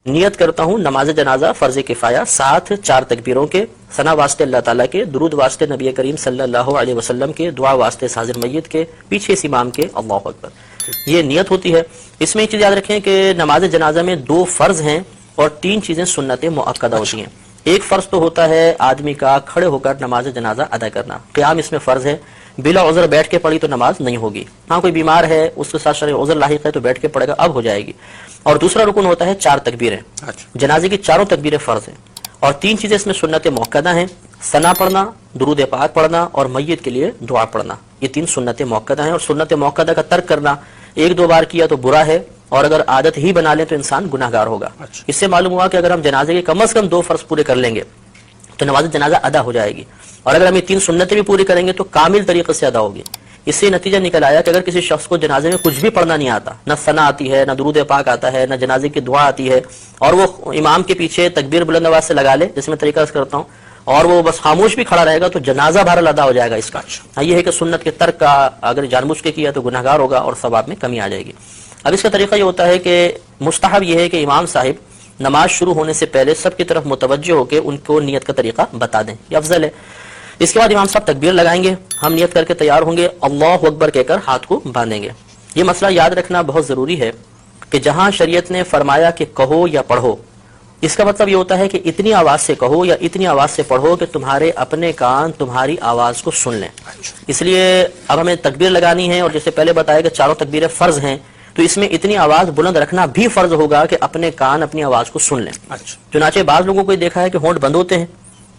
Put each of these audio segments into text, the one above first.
نیت کرتا ہوں نماز جنازہ فرض کفایہ 7 4 تکبیروں کے، ثنا واسطے اللہ تعالیٰ کے، درود واسطے نبی کریم صلی اللہ علیہ وسلم کے، دعا واسطے حاضر میت کے، پیچھے اس امام کے، اللہ اکبر، یہ نیت ہوتی ہے۔ اس میں ایک چیز یاد رکھیں کہ نماز جنازہ میں 2 فرض ہیں اور 3 چیزیں سنت مؤکدہ ہوتی ہیں۔ ایک فرض تو ہوتا ہے آدمی کا کھڑے ہو کر نماز جنازہ ادا کرنا، قیام اس میں فرض ہے، بلا عذر بیٹھ کے پڑھی تو نماز نہیں ہوگی، ہاں کوئی بیمار ہے اس کے ساتھ شرعی عذر لاحق ہے تو بیٹھ کے پڑھے گا، اب ہو جائے گی۔ اور دوسرا رکن ہوتا ہے 4 تکبیریں، جنازے کی 4 تکبیریں فرض ہیں، اور 3 چیزیں اس میں سنت مؤکدہ ہیں، ثنا پڑھنا، درود پاک پڑھنا اور میت کے لیے دعا پڑھنا، یہ 3 سنت مؤکدہ ہیں۔ اور سنت مؤکدہ کا ترک کرنا 1-2 بار کیا تو برا ہے، اور اگر عادت ہی بنا لیں تو انسان گناہگار ہوگا۔ اس سے معلوم ہوا کہ اگر ہم جنازے کے کم از کم 2 فرض پورے کر لیں گے تو نماز جنازہ ادا ہو جائے گی، اور اگر ہم یہ 3 سنتیں بھی پوری کریں گے تو کامل طریقے سے ادا ہوگی۔ اس سے نتیجہ نکل آیا کہ اگر کسی شخص کو جنازے میں کچھ بھی پڑھنا نہیں آتا، نہ ثنا آتی ہے، نہ درود پاک آتا ہے، نہ جنازے کی دعا آتی ہے، اور وہ امام کے پیچھے تکبیر بلند آواز سے لگا لے جس میں طریقہ کرتا ہوں، اور وہ بس خاموش بھی کھڑا رہے گا تو جنازہ بہرحال ادا ہو جائے گا اس کا۔ یہ ہے کہ سنت کے ترک کا اگر جان بوجھ کے کیا تو گناہگار ہوگا اور ثواب میں کمی آ جائے گی۔ اب اس کا طریقہ یہ ہوتا ہے کہ مستحب یہ ہے کہ امام صاحب نماز شروع ہونے سے پہلے سب کی طرف متوجہ ہو کے ان کو نیت کا طریقہ بتا دیں، یہ افضل ہے۔ اس کے بعد امام صاحب تکبیر لگائیں گے، ہم نیت کر کے تیار ہوں گے، اللہ اکبر کہہ کر ہاتھ کو باندھیں گے۔ یہ مسئلہ یاد رکھنا بہت ضروری ہے کہ جہاں شریعت نے فرمایا کہ کہو یا پڑھو، اس کا مطلب یہ ہوتا ہے کہ اتنی آواز سے کہو یا اتنی آواز سے پڑھو کہ تمہارے اپنے کان تمہاری آواز کو سن لیں۔ اس لیے اب ہمیں تکبیر لگانی ہے، اور جیسے پہلے بتایا کہ 4 تکبیریں فرض ہیں، تو اس میں اتنی آواز بلند رکھنا بھی فرض ہوگا کہ اپنے کان اپنی آواز کو سن لیں۔ چنانچہ بعض لوگوں کو دیکھا ہے کہ ہونٹ بند ہوتے ہیں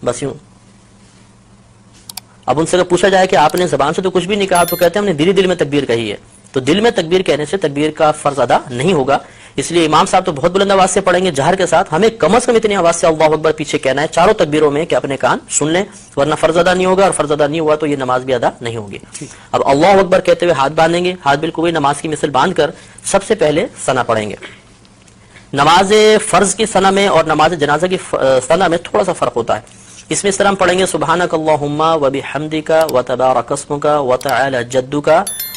بس یوں، اب ان سے اگر پوچھا جائے کہ آپ نے زبان سے تو کچھ بھی نہیں کہا تو کہتے ہیں ہم نے دل میں تکبیر کہی ہے، تو دل میں تکبیر کہنے سے تکبیر کا فرض ادا نہیں ہوگا۔ اس لیے امام صاحب تو بہت بلند آواز سے پڑھیں گے جہر کے ساتھ، ہمیں کم از کم اتنی آواز سے اللہ اکبر پیچھے کہنا ہے 4 تکبیروں میں کہ اپنے کان سن لیں، ورنہ فرض ادا نہیں ہوگا، اور فرض ادا نہیں ہوا تو یہ نماز بھی ادا نہیں ہوگی۔ اب اللہ اکبر کہتے ہوئے ہاتھ باندھیں گے، ہاتھ بالکل وہی نماز کی مثل باندھ کر سب سے پہلے ثنا پڑھیں گے۔ نماز فرض کی ثنا میں اور نماز جنازہ کی ثنا میں تھوڑا سا فرق ہوتا ہے۔ اس میں اس طرح ہم پڑھیں گے سبحانک اللہم وبحمدک وتبارک اسمک وتعالی جدک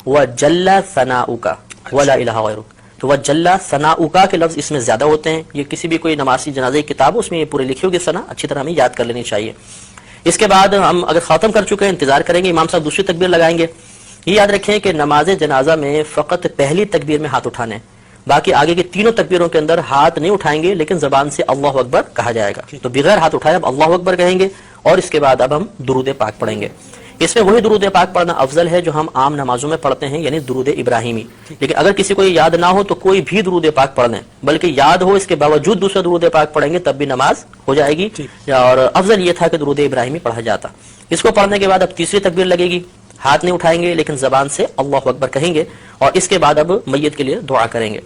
وجل ثناؤک ولا الہ غیرک، تو وجل ثناؤک کے لفظ اس میں زیادہ ہوتے ہیں۔ یہ کسی بھی کوئی نمازی جنازے کی کتاب اس میں یہ پورے لکھی ہوگی ثنا، اچھی طرح ہمیں یاد کر لینی چاہیے۔ اس کے بعد ہم اگر ختم کر چکے ہیں انتظار کریں گے، امام صاحب دوسری تکبیر لگائیں گے۔ یہ یاد رکھیں کہ نماز جنازہ میں فقط پہلی تکبیر میں ہاتھ اٹھانے، باقی آگے کی 3 تکبیروں کے اندر ہاتھ نہیں اٹھائیں گے، لیکن زبان سے اللہ اکبر کہا جائے گا، تو بغیر ہاتھ اٹھائے اب اللہ اکبر کہیں گے، اور اس کے بعد اب ہم درود پاک پڑھیں گے۔ اس میں وہی درود پاک پڑھنا افضل ہے جو ہم عام نمازوں میں پڑھتے ہیں، یعنی درود ابراہیمی، لیکن اگر کسی کو یاد نہ ہو تو کوئی بھی درود پاک پڑھ لیں، بلکہ یاد ہو اس کے باوجود دوسرا درود پاک پڑھیں گے تب بھی نماز ہو جائے گی، اور افضل یہ تھا کہ درود ابراہیمی پڑھا جاتا۔ اس کو پڑھنے کے بعد اب تیسری تکبیر لگے گی، ہاتھ نہیں اٹھائیں گے لیکن زبان سے اللہ اکبر کہیں گے، اور اس کے بعد اب میت کے لیے دعا کریں گے۔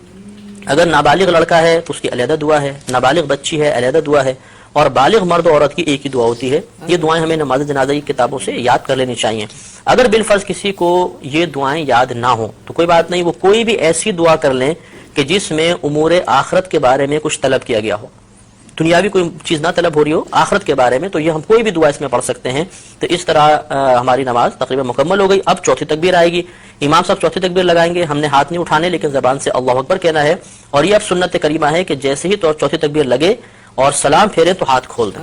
اگر نابالغ لڑکا ہے تو اس کی علیحدہ دعا ہے، نابالغ بچی ہے علیحدہ دعا ہے، اور بالغ مرد و عورت کی ایک ہی دعا ہوتی ہے۔ یہ دعائیں ہمیں نماز جنازہ کی کتابوں سے یاد کر لینی چاہیے۔ اگر بالفرض کسی کو یہ دعائیں یاد نہ ہوں تو کوئی بات نہیں، وہ کوئی بھی ایسی دعا کر لیں کہ جس میں امور آخرت کے بارے میں کچھ طلب کیا گیا ہو، دنیاوی کوئی چیز نہ طلب ہو رہی ہو، آخرت کے بارے میں، تو یہ ہم کوئی بھی دعا اس میں پڑھ سکتے ہیں۔ تو اس طرح ہماری نماز تقریباً مکمل ہو گئی۔ اب چوتھی تکبیر آئے گی، امام صاحب چوتھی تکبیر لگائیں گے، ہم نے ہاتھ نہیں اٹھانے لیکن زبان سے اللہ اکبر کہنا ہے، اور یہ اب سنت کریمہ ہے کہ جیسے ہی تو چوتھی تکبیر لگے اور سلام پھیرے تو ہاتھ کھول دیں،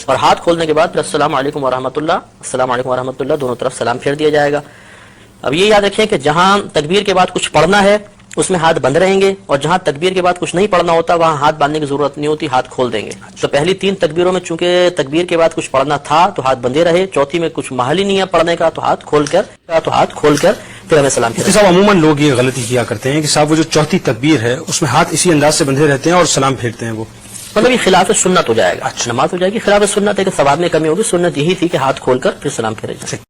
اور ہاتھ کھولنے کے بعد السلام علیکم ورحمۃ اللہ، السلام علیکم ورحمۃ اللہ، دونوں طرف سلام پھیر دیا جائے گا۔ اب یہ یاد رکھیں کہ جہاں تکبیر کے بعد کچھ پڑھنا ہے اس میں ہاتھ بند رہیں گے، اور جہاں تکبیر کے بعد کچھ نہیں پڑھنا ہوتا وہاں ہاتھ باندھنے کی ضرورت نہیں ہوتی، ہاتھ کھول دیں گے۔ تو پہلی 3 تکبیروں میں چونکہ تکبیر کے بعد کچھ پڑھنا تھا تو ہاتھ بندے رہے، چوتھی میں کچھ محل ہی نہیں ہے پڑھنے کا تو ہاتھ کھول کر پھر ہمیں سلام پھیرنا۔ صاحب عموماً لوگ یہ غلطی کیا کرتے ہیں کہ صاحب وہ جو چوتھی تکبیر ہے اس میں ہاتھ اسی انداز سے بندھے رہتے ہیں اور سلام پھیرتے ہیں، وہ مطلب یہ خلاف سنت ہو جائے گا، نماز ہو جائے گی خلاف سنت ہے کہ ثواب میں کمی ہوگی۔ سنت یہی تھی کہ ہاتھ کھول کر پھر سلام پھیرے جائے۔